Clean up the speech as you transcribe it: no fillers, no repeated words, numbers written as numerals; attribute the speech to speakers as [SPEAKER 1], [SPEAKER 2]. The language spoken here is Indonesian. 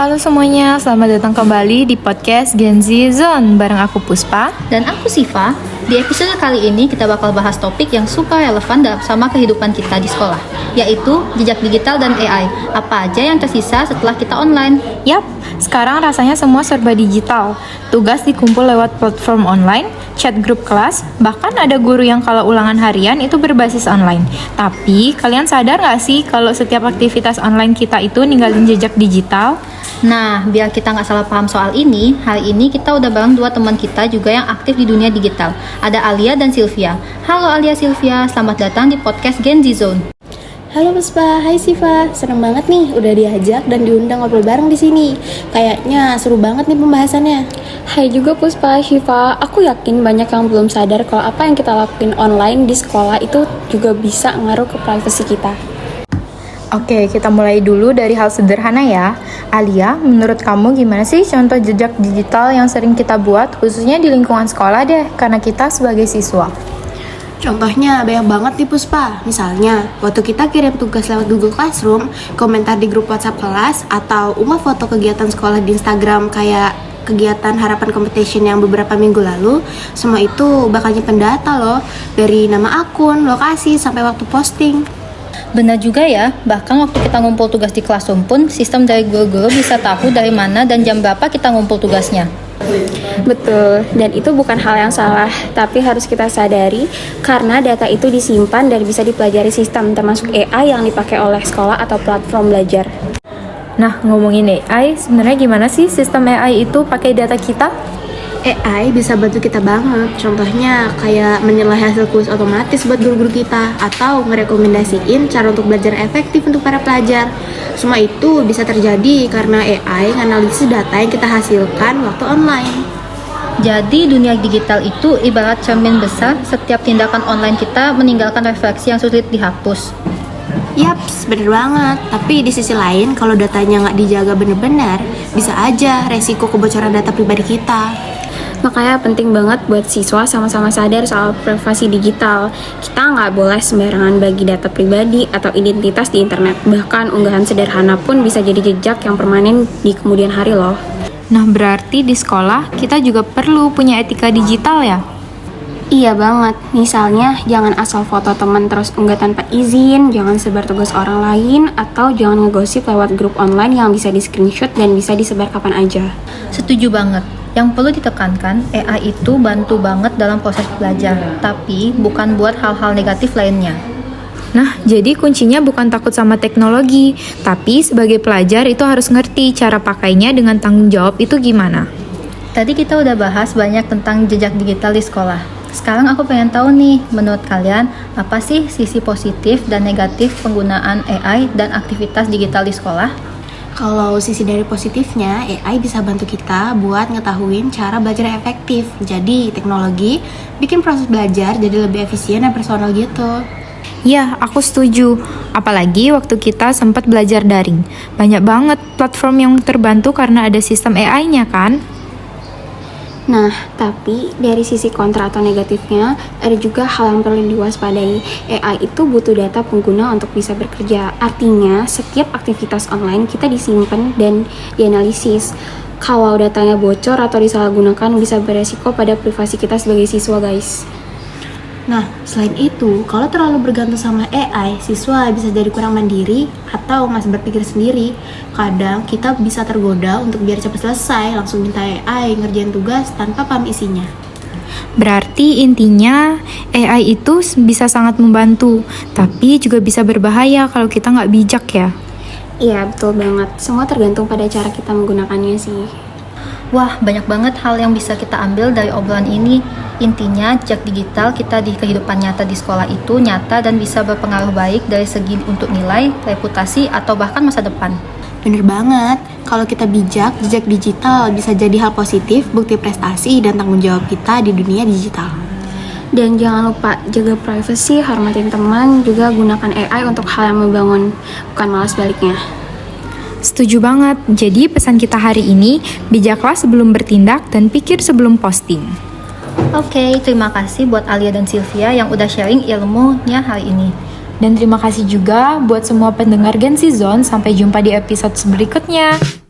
[SPEAKER 1] Halo semuanya, selamat datang kembali di podcast Gen Z Zone bareng aku Puspa.
[SPEAKER 2] Dan aku Siva. Di episode kali ini kita bakal bahas topik yang super relevan sama kehidupan kita di sekolah, yaitu jejak digital dan AI. Apa aja yang tersisa setelah kita online?
[SPEAKER 1] Yap, sekarang rasanya semua serba digital. Tugas dikumpul lewat platform online, chat grup kelas, bahkan ada guru yang kalau ulangan harian itu berbasis online. Tapi kalian sadar nggak sih kalau setiap aktivitas online kita itu ninggalin jejak digital?
[SPEAKER 2] Nah, biar kita nggak salah paham soal ini, hari ini kita udah bareng dua teman kita juga yang aktif di dunia digital. Ada Alia dan Sylvia. Halo Alia, Sylvia, selamat datang di podcast Gen Z Zone.
[SPEAKER 3] Halo Puspa, hai Siva. Seneng banget nih udah diajak dan diundang ngobrol bareng di sini. Kayaknya seru banget nih pembahasannya.
[SPEAKER 4] Hai juga Puspa, Syifa. Aku yakin banyak yang belum sadar kalau apa yang kita lakuin online di sekolah itu juga bisa ngaruh ke privasi kita.
[SPEAKER 1] Oke, kita mulai dulu dari hal sederhana ya. Alia, menurut kamu gimana sih contoh jejak digital yang sering kita buat, khususnya di lingkungan sekolah deh, karena kita sebagai siswa?
[SPEAKER 3] Contohnya banyak banget nih Puspa. Misalnya, waktu kita kirim tugas lewat Google Classroom, komentar di grup WhatsApp kelas, atau unggah foto kegiatan sekolah di Instagram kayak kegiatan harapan competition yang beberapa minggu lalu, semua itu bakal nyimpen data loh, dari nama akun, lokasi, sampai waktu posting.
[SPEAKER 2] Benar juga ya, bahkan waktu kita ngumpul tugas di Classroom pun, sistem dari guru-guru bisa tahu dari mana dan jam berapa kita ngumpul tugasnya.
[SPEAKER 4] Betul, dan itu bukan hal yang salah, tapi harus kita sadari karena data itu disimpan dan bisa dipelajari sistem, termasuk AI yang dipakai oleh sekolah atau platform belajar.
[SPEAKER 1] Nah, ngomongin AI, sebenarnya gimana sih sistem AI itu pakai data kita?
[SPEAKER 3] AI bisa bantu kita banget, contohnya kayak menilai hasil kuis otomatis buat guru-guru kita, atau merekomendasiin cara untuk belajar efektif untuk para pelajar. Semua itu bisa terjadi karena AI nganalisis data yang kita hasilkan waktu online.
[SPEAKER 2] Jadi dunia digital itu ibarat cermin besar, setiap tindakan online kita meninggalkan refleksi yang sulit dihapus.
[SPEAKER 3] Yaps, bener banget. Tapi di sisi lain, kalau datanya nggak dijaga bener-bener, bisa aja resiko kebocoran data pribadi kita.
[SPEAKER 4] Makanya penting banget buat siswa sama-sama sadar soal privasi digital. Kita nggak boleh sembarangan bagi data pribadi atau identitas di internet. Bahkan unggahan sederhana pun bisa jadi jejak yang permanen di kemudian hari loh.
[SPEAKER 1] Nah, berarti di sekolah kita juga perlu punya etika digital ya?
[SPEAKER 4] Iya banget, misalnya jangan asal foto teman terus unggah tanpa izin, jangan sebar tugas orang lain, atau jangan ngegosip lewat grup online yang bisa di-screenshot dan bisa disebar kapan aja.
[SPEAKER 2] Setuju banget. Yang perlu ditekankan, AI itu bantu banget dalam proses belajar, tapi bukan buat hal-hal negatif lainnya.
[SPEAKER 1] Nah, jadi kuncinya bukan takut sama teknologi, tapi sebagai pelajar itu harus ngerti cara pakainya dengan tanggung jawab itu gimana.
[SPEAKER 2] Tadi kita udah bahas banyak tentang jejak digital di sekolah. Sekarang aku pengen tahu nih, menurut kalian, apa sih sisi positif dan negatif penggunaan AI dan aktivitas digital di sekolah?
[SPEAKER 3] Kalau sisi dari positifnya, AI bisa bantu kita buat ngetahuin cara belajar yang efektif. Jadi, teknologi bikin proses belajar jadi lebih efisien dan personal gitu.
[SPEAKER 1] Ya, aku setuju. Apalagi waktu kita sempat belajar daring. Banyak banget platform yang terbantu karena ada sistem AI-nya kan?
[SPEAKER 4] Nah, tapi dari sisi kontra atau negatifnya, ada juga hal yang perlu diwaspadai. AI itu butuh data pengguna untuk bisa bekerja. Artinya, setiap aktivitas online kita disimpan dan dianalisis. Kalau datanya bocor atau disalahgunakan, bisa beresiko pada privasi kita sebagai siswa, guys.
[SPEAKER 3] Nah, selain itu, kalau terlalu bergantung sama AI, siswa bisa jadi kurang mandiri atau masih berpikir sendiri. Kadang kita bisa tergoda untuk biar cepat selesai, langsung minta AI ngerjain tugas tanpa paham isinya.
[SPEAKER 1] Berarti intinya AI itu bisa sangat membantu, tapi juga bisa berbahaya kalau kita nggak bijak ya.
[SPEAKER 4] Iya, betul banget. Semua tergantung pada cara kita menggunakannya sih.
[SPEAKER 2] Wah, banyak banget hal yang bisa kita ambil dari obrolan ini. Intinya, jejak digital kita di kehidupan nyata di sekolah itu nyata dan bisa berpengaruh baik dari segi untuk nilai, reputasi, atau bahkan masa depan.
[SPEAKER 3] Bener banget, kalau kita bijak, jejak digital bisa jadi hal positif, bukti prestasi, dan tanggung jawab kita di dunia digital.
[SPEAKER 4] Dan jangan lupa jaga privacy, hormatin teman, juga gunakan AI untuk hal yang membangun, bukan malah sebaliknya.
[SPEAKER 1] Setuju banget. Jadi pesan kita hari ini, bijaklah sebelum bertindak dan pikir sebelum posting.
[SPEAKER 2] Oke, terima kasih buat Alia dan Sylvia yang udah sharing ilmunya hari ini.
[SPEAKER 1] Dan terima kasih juga buat semua pendengar Gen Z Zone. Sampai jumpa di episode berikutnya.